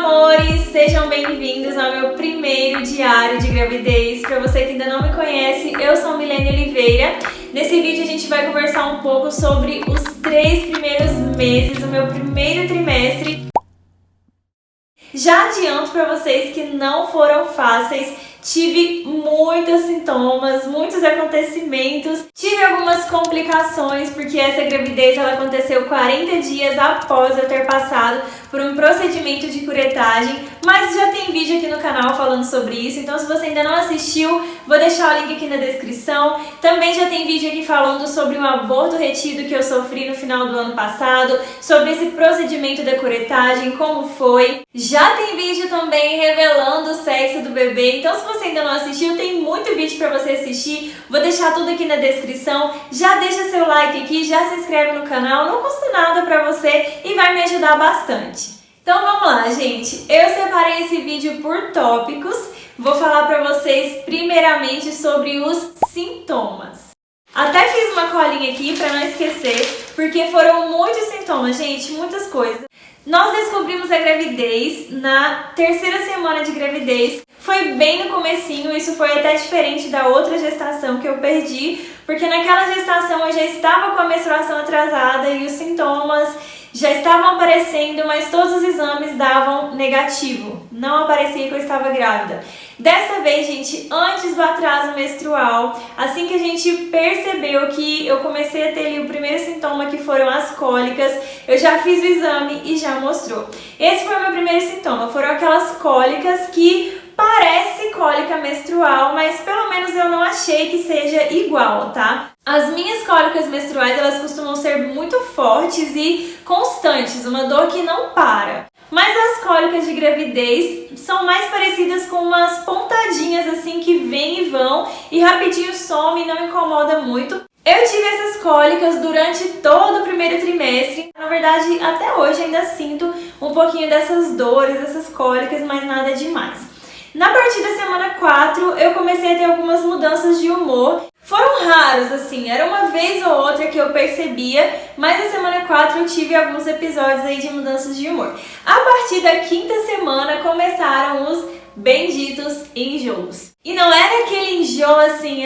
amores! Sejam bem-vindos ao meu primeiro diário de gravidez. Para você que ainda não me conhece, eu sou Milene Oliveira. Nesse vídeo a gente vai conversar um pouco sobre os 3 primeiros meses, o meu primeiro trimestre. Já adianto para vocês que não foram fáceis. Tive muitos sintomas, muitos acontecimentos, tive algumas complicações, porque essa gravidez ela aconteceu 40 dias após eu ter passado por um procedimento de curetagem, mas já tem vídeo aqui no canal falando sobre isso, então se você ainda não assistiu, vou deixar o link aqui na descrição. Também já tem vídeo aqui falando sobre um aborto retido que eu sofri no final do ano passado, sobre esse procedimento da curetagem, como foi. Já tem vídeo também revelando o sexo do bebê, então se você ainda não assistiu, tem muito vídeo pra você assistir, vou deixar tudo aqui na descrição. Já deixa seu like aqui, já se inscreve no canal, não custa nada pra você e vai me ajudar bastante. Então vamos lá, gente, eu separei esse vídeo por tópicos, vou falar pra vocês primeiramente sobre os sintomas. Até fiz uma colinha aqui pra não esquecer, porque foram muitos sintomas, gente, muitas coisas. Nós descobrimos a gravidez na 3ª semana de gravidez. Foi bem no comecinho, isso foi até diferente da outra gestação que eu perdi, porque naquela gestação eu já estava com a menstruação atrasada e os sintomas já estavam aparecendo, mas todos os exames davam negativo. Não aparecia que eu estava grávida. Dessa vez, gente, antes do atraso menstrual, assim que a gente percebeu que eu comecei a ter ali o primeiro sintoma, que foram as cólicas, eu já fiz o exame e já mostrou. Esse foi o meu primeiro sintoma, foram aquelas cólicas que parece cólica menstrual, mas pelo menos eu não achei que seja igual, tá? As minhas cólicas menstruais, elas costumam ser muito fortes e constantes, uma dor que não para. Mas as cólicas de gravidez são mais parecidas com umas pontadinhas assim que vêm e vão e rapidinho some e não incomoda muito. Eu tive essas cólicas durante todo o primeiro trimestre. Na verdade, até hoje ainda sinto um pouquinho dessas dores, dessas cólicas, mas nada demais. Na partir da semana 4, eu comecei a ter algumas mudanças de humor. Foram raros, assim, era uma vez ou outra que eu percebia, mas na semana 4 eu tive alguns episódios aí de mudanças de humor. A partir da 5ª semana começaram os benditos enjoos. E não era aquele enjoo assim,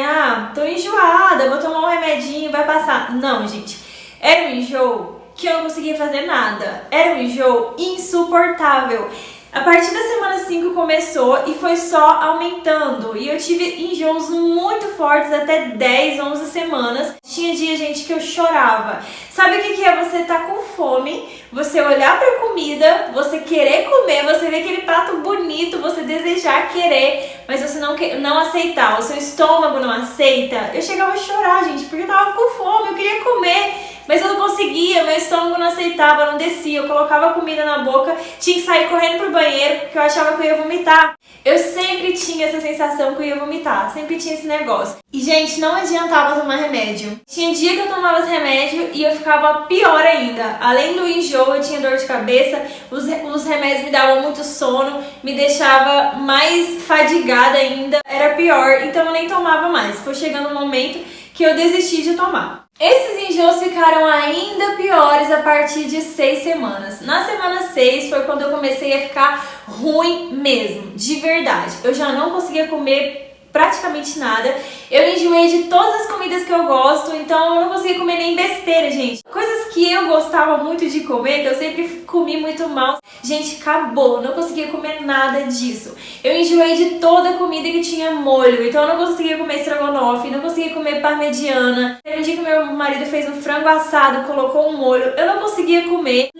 tô enjoada, vou tomar um remedinho, vai passar. Não, gente, era um enjoo que eu não conseguia fazer nada. Era um enjoo insuportável. A partir da semana 5 começou e foi só aumentando. E eu tive enjoos muito fortes até 10, 11 semanas. Tinha dia, gente, que eu chorava. Sabe o que é você tá com fome, você olhar pra comida, você querer comer, você ver aquele prato bonito, você desejar querer, mas você não aceitar, o seu estômago não aceita. Eu chegava a chorar, gente, porque eu tava com fome, eu queria comer, mas eu não conseguia, meu estômago não aceitava, não descia, eu colocava a comida na boca, tinha que sair correndo pro banheiro, porque eu achava que eu ia vomitar. Eu sempre tinha essa sensação que eu ia vomitar, sempre tinha esse negócio. E, gente, não adiantava tomar remédio. Tinha dia que eu tomava esse remédio e eu ficava pior ainda. Além do enjoo, eu tinha dor de cabeça, os remédios me davam muito sono, me deixava mais fadigada ainda, era pior, então eu nem tomava mais. Foi chegando um momento que eu desisti de tomar. Esses enjoos ficaram ainda piores a partir de 6 semanas. Na semana 6 foi quando eu comecei a ficar ruim mesmo, de verdade. Eu já não conseguia comer praticamente nada. Eu enjoei de todas as comidas que eu gosto, então eu não conseguia comer nem besteira, gente. Coisas que eu gostava muito de comer, que eu sempre comi muito mal, gente, acabou. Não conseguia comer nada disso. Eu enjoei de toda a comida que tinha molho, então eu não conseguia comer estrogonofe, não conseguia comer parmegiana. Teve um dia que meu marido fez um frango assado, colocou um molho, eu não conseguia comer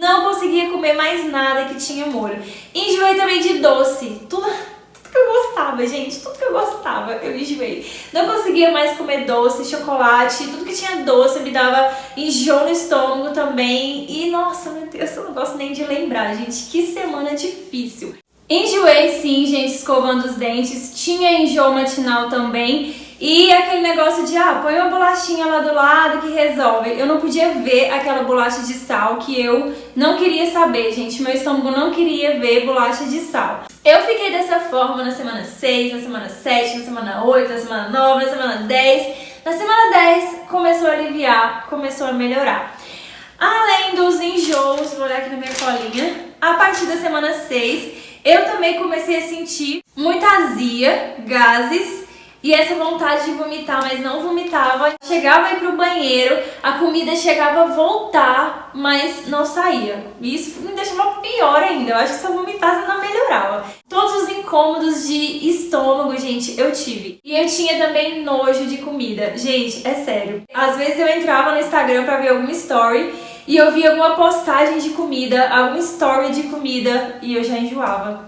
mais nada que tinha molho. Enjoei também de doce, tudo que eu gostava, gente, tudo que eu gostava, eu enjoei. Não conseguia mais comer doce, chocolate, tudo que tinha doce me dava enjoo no estômago também. E, nossa, meu Deus, eu não gosto nem de lembrar, gente, que semana difícil. Enjoei sim, gente, escovando os dentes, tinha enjoo matinal também. E aquele negócio de, põe uma bolachinha lá do lado que resolve. Eu não podia ver aquela bolacha de sal que eu não queria saber, gente. Meu estômago não queria ver bolacha de sal. Eu fiquei dessa forma na semana 6, na semana 7, na semana 8, na semana 9, na semana 10. Na semana 10 começou a aliviar, começou a melhorar. Além dos enjoos, vou olhar aqui na minha colinha. A partir da semana 6, eu também comecei a sentir muita azia, gases e essa vontade de vomitar, mas não vomitava. Chegava a ir pro banheiro, a comida chegava a voltar, mas não saía. E isso me deixava pior ainda. Eu acho que se eu vomitasse não melhorava. Todos os incômodos de estômago, gente, eu tive. E eu tinha também nojo de comida. Gente, é sério. Às vezes eu entrava no Instagram pra ver alguma story e eu via alguma postagem de comida, alguma story de comida e eu já enjoava.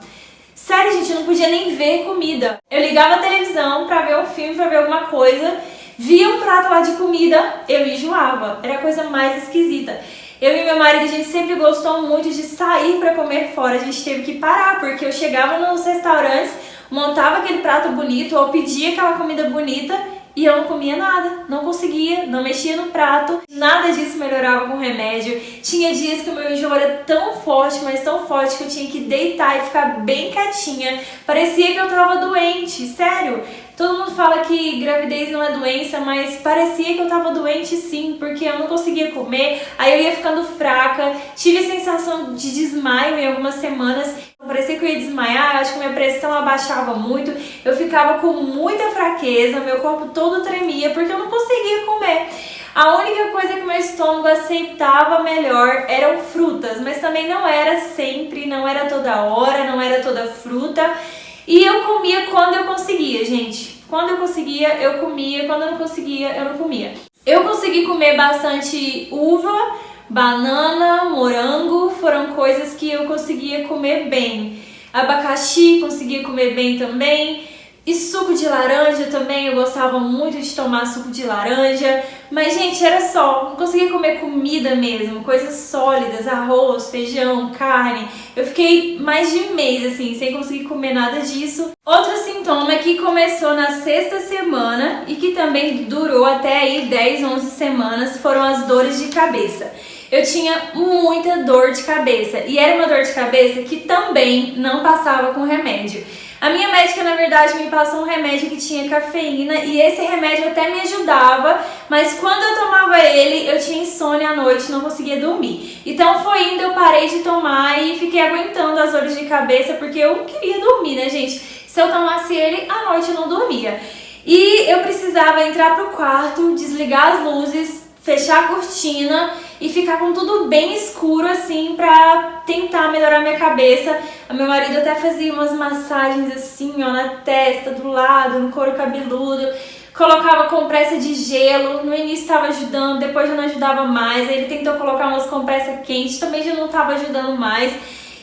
Sério, gente, eu não podia nem ver comida. Eu ligava a televisão pra ver um filme, pra ver alguma coisa, via um prato lá de comida, eu enjoava. Era a coisa mais esquisita. Eu e meu marido, a gente sempre gostou muito de sair pra comer fora. A gente teve que parar, porque eu chegava nos restaurantes, montava aquele prato bonito, ou pedia aquela comida bonita, e eu não comia nada, não conseguia, não mexia no prato, nada disso melhorava com remédio. Tinha dias que o meu enjoo era tão forte, mas tão forte que eu tinha que deitar e ficar bem quietinha. Parecia que eu tava doente, sério. Todo mundo fala que gravidez não é doença, mas parecia que eu tava doente sim, porque eu não conseguia comer, aí eu ia ficando fraca, tive a sensação de desmaio em algumas semanas, parecia que eu ia desmaiar, acho que minha pressão abaixava muito, eu ficava com muita fraqueza, meu corpo todo tremia, porque eu não conseguia comer. A única coisa que meu estômago aceitava melhor eram frutas, mas também não era sempre, não era toda hora, não era toda fruta. E eu comia quando eu conseguia, gente. Quando eu conseguia, eu comia. Quando eu não conseguia, eu não comia. Eu consegui comer bastante uva, banana, morango. Foram coisas que eu conseguia comer bem. Abacaxi, conseguia comer bem também. E suco de laranja também, eu gostava muito de tomar suco de laranja. Mas, gente, era só, não conseguia comer comida mesmo, coisas sólidas, arroz, feijão, carne. Eu fiquei mais de mês, assim, sem conseguir comer nada disso. Outro sintoma que começou na 6ª semana e que também durou até aí 10, 11 semanas foram as dores de cabeça. Eu tinha muita dor de cabeça e era uma dor de cabeça que também não passava com remédio. A minha médica, na verdade, me passou um remédio que tinha cafeína e esse remédio até me ajudava, mas quando eu tomava ele, eu tinha insônia à noite, não conseguia dormir. Então foi indo, eu parei de tomar e fiquei aguentando as dores de cabeça porque eu não queria dormir, né, gente? Se eu tomasse ele, à noite eu não dormia. E eu precisava entrar pro quarto, desligar as luzes, fechar a cortina e ficar com tudo bem escuro assim pra tentar melhorar minha cabeça. O meu marido até fazia umas massagens assim, ó, na testa, do lado, no couro cabeludo. Colocava compressa de gelo, no início estava ajudando, depois já não ajudava mais. Aí ele tentou colocar umas compressas quentes, também já não estava ajudando mais.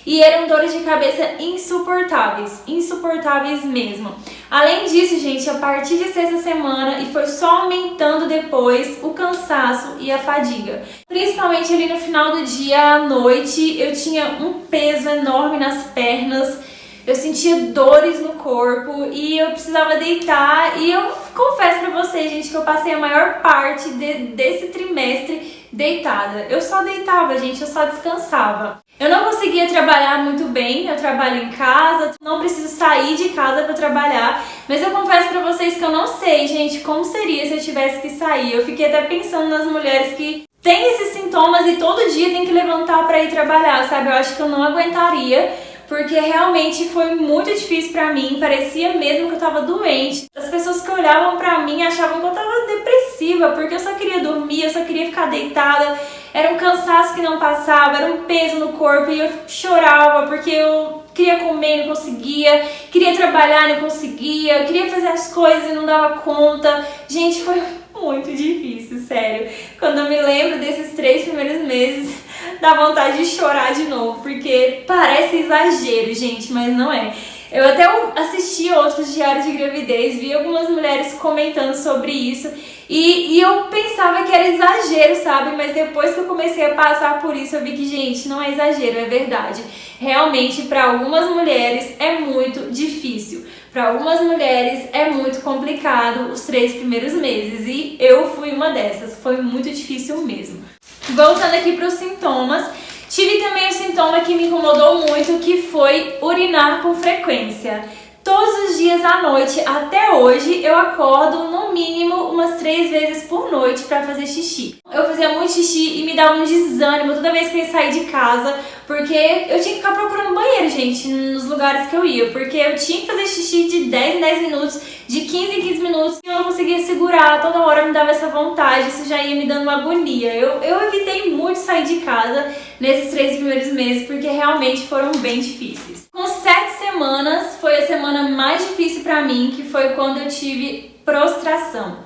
E eram dores de cabeça insuportáveis, insuportáveis mesmo. Além disso, gente, a partir de 6ª semana, e foi só aumentando depois o cansaço e a fadiga. Principalmente ali no final do dia, à noite, eu tinha um peso enorme nas pernas, eu sentia dores no corpo e eu precisava deitar. E eu confesso pra vocês, gente, que eu passei a maior parte desse trimestre deitada. Eu só deitava, gente, eu só descansava. Eu não conseguia trabalhar muito bem, eu trabalho em casa, não preciso sair de casa para trabalhar, mas eu confesso pra vocês que eu não sei, gente, como seria se eu tivesse que sair. Eu fiquei até pensando nas mulheres que têm esses sintomas e todo dia tem que levantar para ir trabalhar, sabe? Eu acho que eu não aguentaria, porque realmente foi muito difícil pra mim, parecia mesmo que eu tava doente. As pessoas que olhavam pra mim achavam que eu tava depressiva, porque eu só queria dormir, eu só queria ficar deitada. Era um cansaço que não passava, era um peso no corpo e eu chorava porque eu queria comer e não conseguia, queria trabalhar e não conseguia, queria fazer as coisas e não dava conta. Gente, foi muito difícil, sério. Quando eu me lembro desses 3 primeiros meses, dá vontade de chorar de novo, porque parece exagero, gente, mas não é. Eu até assisti outros diários de gravidez, vi algumas mulheres comentando sobre isso e eu pensava que era exagero, sabe? Mas depois que eu comecei a passar por isso, eu vi que, gente, não é exagero, é verdade. Realmente, para algumas mulheres é muito difícil. Para algumas mulheres é muito complicado os 3 primeiros meses e eu fui uma dessas, foi muito difícil mesmo. Voltando aqui para os sintomas, tive também um sintoma que me incomodou muito, que foi urinar com frequência. Todos os dias à noite, até hoje, eu acordo no mínimo umas 3 vezes por noite pra fazer xixi. Eu fazia muito xixi e me dava um desânimo toda vez que eu ia sair de casa, porque eu tinha que ficar procurando banheiro, gente, nos lugares que eu ia, porque eu tinha que fazer xixi de 10 em 10 minutos, de 15 em 15 minutos, e eu não conseguia segurar, toda hora me dava essa vontade, isso já ia me dando uma agonia. Eu evitei muito sair de casa nesses 3 primeiros meses, porque realmente foram bem difíceis. Com 7 semanas, foi a semana mais difícil pra mim, que foi quando eu tive prostração.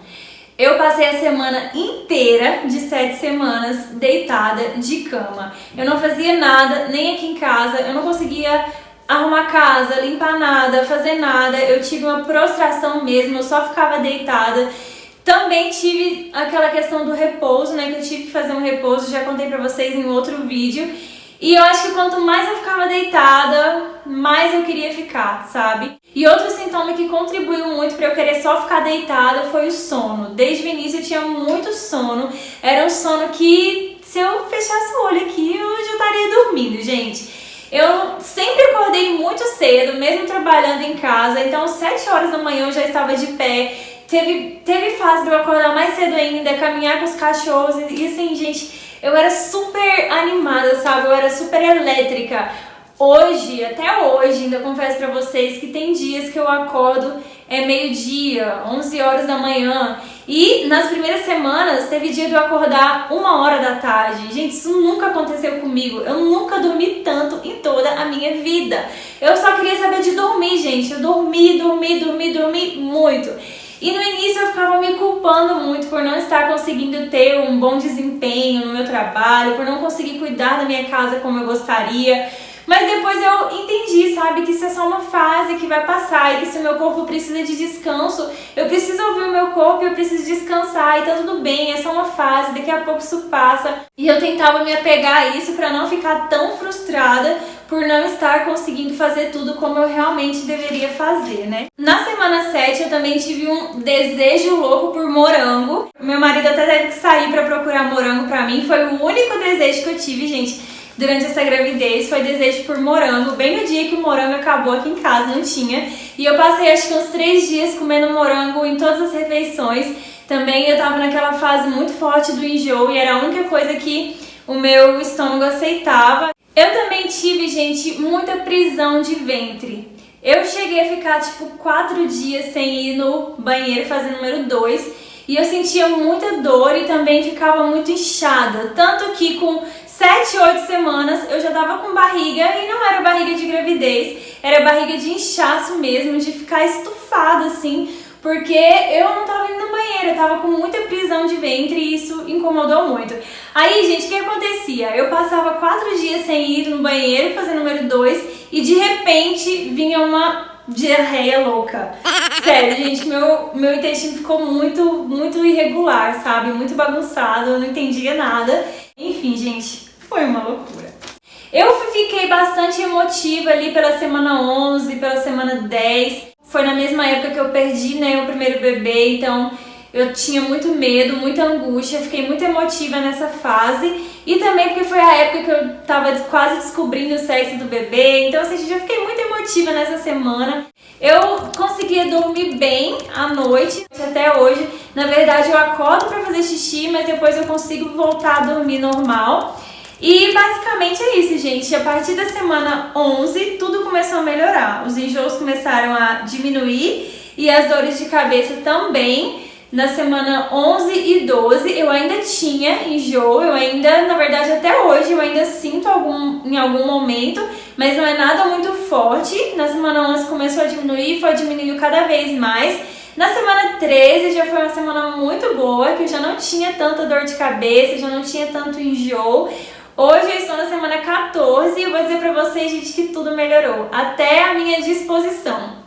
Eu passei a semana inteira de 7 semanas deitada de cama. Eu não fazia nada, nem aqui em casa, eu não conseguia arrumar casa, limpar nada, fazer nada. Eu tive uma prostração mesmo, eu só ficava deitada. Também tive aquela questão do repouso, né, que eu tive que fazer um repouso, já contei pra vocês em outro vídeo. E eu acho que quanto mais eu ficava deitada, mais eu queria ficar, sabe? E outro sintoma que contribuiu muito pra eu querer só ficar deitada foi o sono. Desde o início eu tinha muito sono. Era um sono que, se eu fechasse o olho aqui, eu já estaria dormindo, gente. Eu sempre acordei muito cedo, mesmo trabalhando em casa. Então, às 7 horas da manhã eu já estava de pé. Teve fase de eu acordar mais cedo ainda, caminhar com os cachorros. E assim, gente, eu era super animada, sabe? Eu era super elétrica. Hoje, até hoje, ainda confesso pra vocês que tem dias que eu acordo meio-dia, 11 horas da manhã. E nas primeiras semanas teve dia de eu acordar 1 hora da tarde. Gente, isso nunca aconteceu comigo. Eu nunca dormi tanto em toda a minha vida. Eu só queria saber de dormir, gente. Eu dormi muito. E no início eu ficava me culpando muito por não estar conseguindo ter um bom desempenho no meu trabalho, por não conseguir cuidar da minha casa como eu gostaria. Mas depois eu entendi, sabe, que isso é só uma fase que vai passar e que se o meu corpo precisa de descanso, eu preciso ouvir o meu corpo e eu preciso descansar e tá tudo bem, é só uma fase, daqui a pouco isso passa. E eu tentava me apegar a isso pra não ficar tão frustrada por não estar conseguindo fazer tudo como eu realmente deveria fazer, né? Na semana 7 eu também tive um desejo louco por morango. Meu marido até teve que sair pra procurar morango pra mim, foi o único desejo que eu tive, gente. Durante essa gravidez foi desejo por morango, bem no dia que o morango acabou aqui em casa, não tinha. E eu passei acho que uns 3 dias comendo morango em todas as refeições. Também eu tava naquela fase muito forte do enjoo e era a única coisa que o meu estômago aceitava. Eu também tive, gente, muita prisão de ventre. Eu cheguei a ficar tipo 4 dias sem ir no banheiro fazer número 2. E eu sentia muita dor e também ficava muito inchada. Tanto que com 7, 8 semanas eu já tava com barriga e não era barriga de gravidez, era barriga de inchaço mesmo, de ficar estufada assim, porque eu não tava indo no banheiro, eu tava com muita prisão de ventre e isso incomodou muito. Aí, gente, o que acontecia? Eu passava 4 dias sem ir no banheiro fazer número 2 e de repente vinha uma diarreia louca. Sério, gente, meu intestino ficou muito irregular, sabe? Muito bagunçado, eu não entendia nada. Enfim, gente, foi uma loucura. Eu fiquei bastante emotiva ali pela semana 11, pela semana 10. Foi na mesma época que eu perdi, né, o primeiro bebê, então eu tinha muito medo, muita angústia, fiquei muito emotiva nessa fase. E também porque foi a época que eu tava quase descobrindo o sexo do bebê, então assim, eu fiquei muito emotiva nessa semana. Eu conseguia dormir bem à noite, até hoje. Na verdade eu acordo pra fazer xixi, mas depois eu consigo voltar a dormir normal. E basicamente é isso, gente. A partir da semana 11, tudo começou a melhorar. Os enjoos começaram a diminuir e as dores de cabeça também. Na semana 11 e 12 eu ainda tinha enjoo, eu ainda, na verdade até hoje, eu ainda sinto em algum momento, mas não é nada muito forte. Na semana 11 começou a diminuir, foi diminuindo cada vez mais. Na semana 13 já foi uma semana muito boa, que eu já não tinha tanta dor de cabeça, já não tinha tanto enjoo. Hoje eu estou na semana 14 e eu vou dizer pra vocês, gente, que tudo melhorou, até a minha disposição.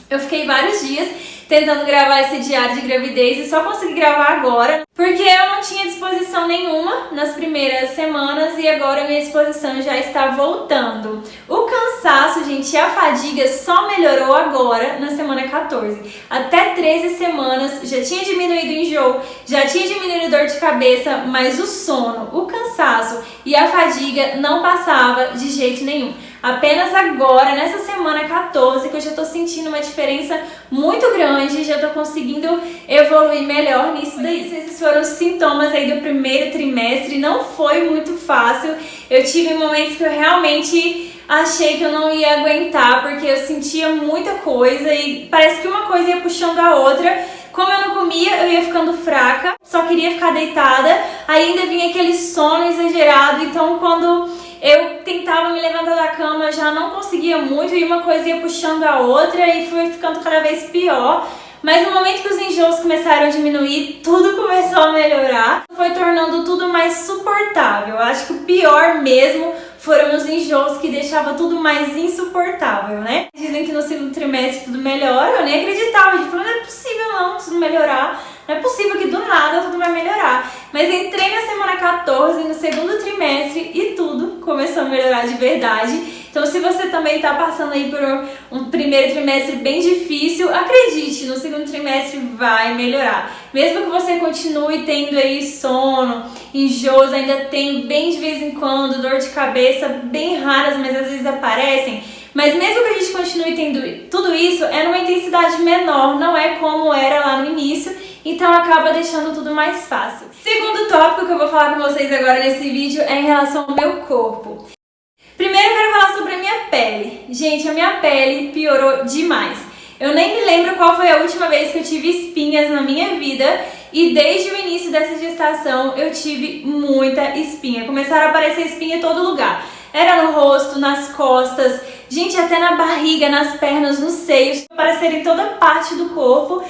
Eu fiquei vários dias tentando gravar esse diário de gravidez e só consegui gravar agora, porque eu não tinha disposição nenhuma nas primeiras semanas e agora a minha disposição já está voltando. O cansaço, gente, e a fadiga só melhorou agora na semana 14. Até 13 semanas já tinha diminuído o enjoo, já tinha diminuído a dor de cabeça, mas o sono, o cansaço e a fadiga não passava de jeito nenhum. apenas agora, nessa semana 14, que eu já tô sentindo uma diferença muito grande, já tô conseguindo evoluir melhor nisso daí. Esses foram os sintomas aí do primeiro trimestre, não foi muito fácil, eu tive momentos que eu realmente achei que eu não ia aguentar, porque eu sentia muita coisa e parece que uma coisa ia puxando a outra. Como eu não comia, eu ia ficando fraca, só queria ficar deitada, ainda vinha aquele sono exagerado, então quando eu tentava me levantar da cama eu já não conseguia muito e uma coisa ia puxando a outra e foi ficando cada vez pior. Mas no momento que os enjoos começaram a diminuir, tudo começou a melhorar, foi tornando tudo mais suportável. Eu acho que o pior mesmo foram os enjoos que deixavam tudo mais insuportável, né? Dizem que no segundo trimestre tudo melhora, eu nem acreditava, eu falei, não é possível não tudo melhorar, não é possível que do nada tudo vai melhorar. Mas entrei na semana 14, no segundo trimestre, e tudo começou a melhorar de verdade. Então se você também tá passando aí por um primeiro trimestre bem difícil, acredite, no segundo trimestre vai melhorar. Mesmo que você continue tendo aí sono, enjoos, ainda tem bem de vez em quando, dor de cabeça, bem raras, mas às vezes aparecem. Mas mesmo que a gente continue tendo tudo isso, é numa intensidade menor, não é como era lá no início, então acaba deixando tudo mais fácil. Segundo tópico que eu vou falar com vocês agora nesse vídeo é em relação ao meu corpo. Primeiro eu quero falar sobre a minha pele. Gente, a minha pele piorou demais. Eu nem me lembro qual foi a última vez que eu tive espinhas na minha vida e desde o início dessa gestação eu tive muita espinha. Começaram a aparecer espinha em todo lugar. Era no rosto, nas costas, gente, até na barriga, nas pernas, nos seios, apareceram em toda parte do corpo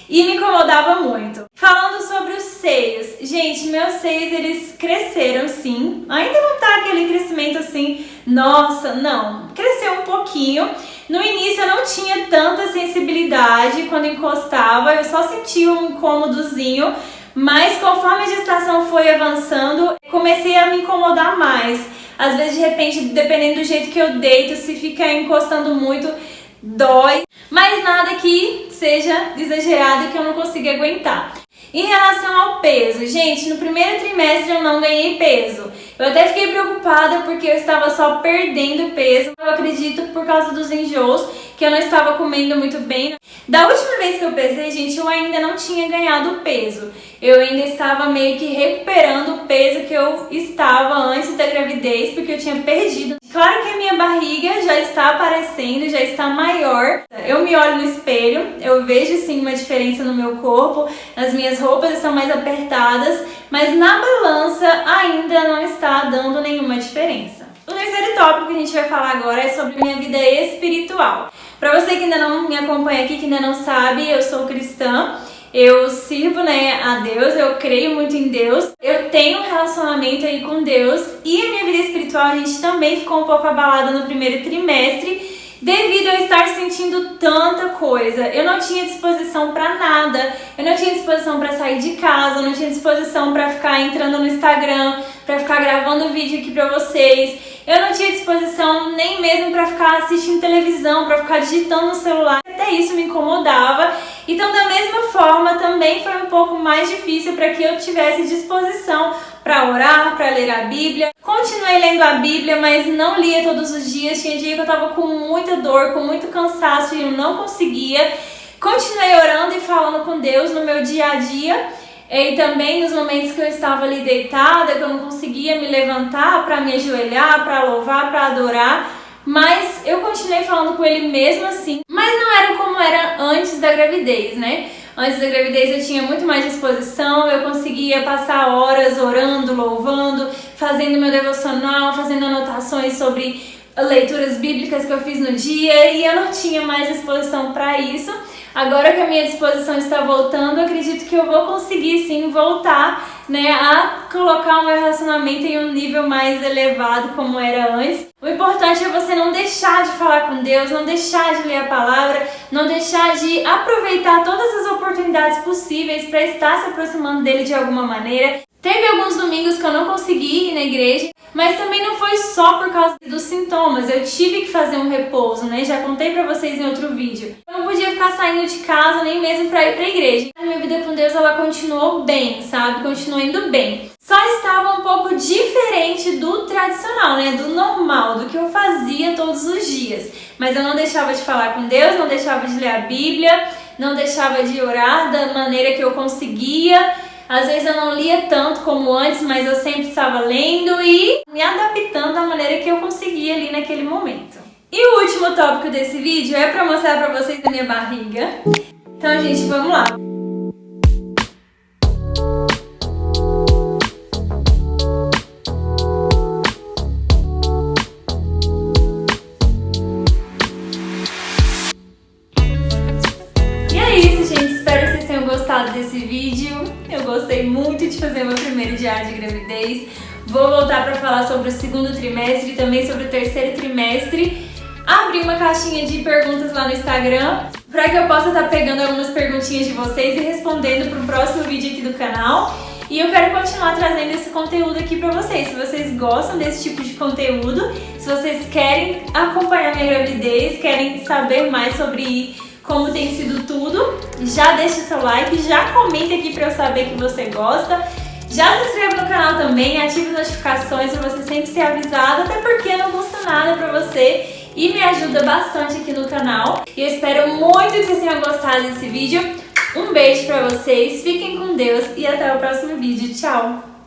e me incomodava muito. Falando sobre os seios, gente, meus seios eles cresceram sim, ainda não tá aquele crescimento assim, nossa, não, cresceu um pouquinho. No início eu não tinha tanta sensibilidade quando encostava, eu só sentia um incômodozinho, mas conforme a gestação foi avançando, comecei a me incomodar mais. Às vezes, de repente, dependendo do jeito que eu deito, se fica encostando muito, dói. Mas nada que seja exagerado e que eu não consiga aguentar. Em relação ao peso, gente, no primeiro trimestre eu não ganhei peso. Eu até fiquei preocupada porque eu estava só perdendo peso. Eu acredito por causa dos enjoos, que eu não estava comendo muito bem. Da última vez que eu pesei, gente, eu ainda não tinha ganhado peso. Eu ainda estava meio que recuperando o peso que eu estava antes da gravidez, porque eu tinha perdido. Claro que a minha barriga já está aparecendo, já está maior. Eu me olho no espelho, eu vejo sim uma diferença no meu corpo, as minhas roupas estão mais apertadas, mas na balança ainda não está dando nenhuma diferença. O terceiro tópico que a gente vai falar agora é sobre minha vida espiritual. Para você que ainda não me acompanha aqui, que ainda não sabe, eu sou cristã. Eu sirvo, a Deus, eu creio muito em Deus, eu tenho um relacionamento aí com Deus e a minha vida espiritual, a gente também ficou um pouco abalada no primeiro trimestre devido a estar sentindo tanta coisa. Eu não tinha disposição pra nada, eu não tinha disposição pra sair de casa, eu não tinha disposição pra ficar entrando no Instagram, pra ficar gravando vídeo aqui pra vocês. Eu não tinha disposição nem mesmo pra ficar assistindo televisão, pra ficar digitando no celular. Até isso me incomodava. Então, da mesma forma, também foi um pouco mais difícil para que eu tivesse disposição para orar, para ler a Bíblia. Continuei lendo a Bíblia, mas não lia todos os dias. Tinha dia que eu estava com muita dor, com muito cansaço e eu não conseguia. Continuei orando e falando com Deus no meu dia a dia. E também nos momentos que eu estava ali deitada, que eu não conseguia me levantar para me ajoelhar, para louvar, para adorar. Mas eu continuei falando com ele mesmo assim. Mas não era como era antes da gravidez, né? Antes da gravidez eu tinha muito mais disposição, eu conseguia passar horas orando, louvando, fazendo meu devocional, fazendo anotações sobre leituras bíblicas que eu fiz no dia e eu não tinha mais disposição para isso. Agora que a minha disposição está voltando, eu acredito que eu vou conseguir sim voltar, a colocar o meu relacionamento em um nível mais elevado como era antes. O importante é você não deixar de falar com Deus, não deixar de ler a palavra, não deixar de aproveitar todas as oportunidades possíveis para estar se aproximando dele de alguma maneira. Teve alguns domingos que eu não consegui ir na igreja, mas também não foi só por causa dos sintomas. Eu tive que fazer um repouso, Já contei pra vocês em outro vídeo. Eu não podia ficar saindo de casa, nem mesmo pra ir pra igreja. A minha vida com Deus, ela continuou bem, sabe? Continuou indo bem. Só estava um pouco diferente do tradicional, né? Do normal, do que eu fazia todos os dias. Mas eu não deixava de falar com Deus, não deixava de ler a Bíblia, não deixava de orar da maneira que eu conseguia. Às vezes eu não lia tanto como antes, mas eu sempre estava lendo e me adaptando da maneira que eu conseguia ali naquele momento. E o último tópico desse vídeo é para mostrar para vocês a minha barriga. Então, gente, vamos lá. Desse vídeo, eu gostei muito de fazer meu primeiro diário de gravidez. Vou voltar para falar sobre o segundo trimestre e também sobre o terceiro trimestre. Abri uma caixinha de perguntas lá no Instagram para que eu possa estar pegando algumas perguntinhas de vocês e respondendo para o próximo vídeo aqui do canal. E eu quero continuar trazendo esse conteúdo aqui para vocês. Se vocês gostam desse tipo de conteúdo, se vocês querem acompanhar minha gravidez, querem saber mais sobre como tem sido tudo, já deixa seu like, já comenta aqui pra eu saber que você gosta. Já se inscreve no canal também, ative as notificações pra você sempre ser avisado, até porque não custa nada pra você e me ajuda bastante aqui no canal. E eu espero muito que vocês tenham gostado desse vídeo. Um beijo pra vocês, fiquem com Deus e até o próximo vídeo. Tchau!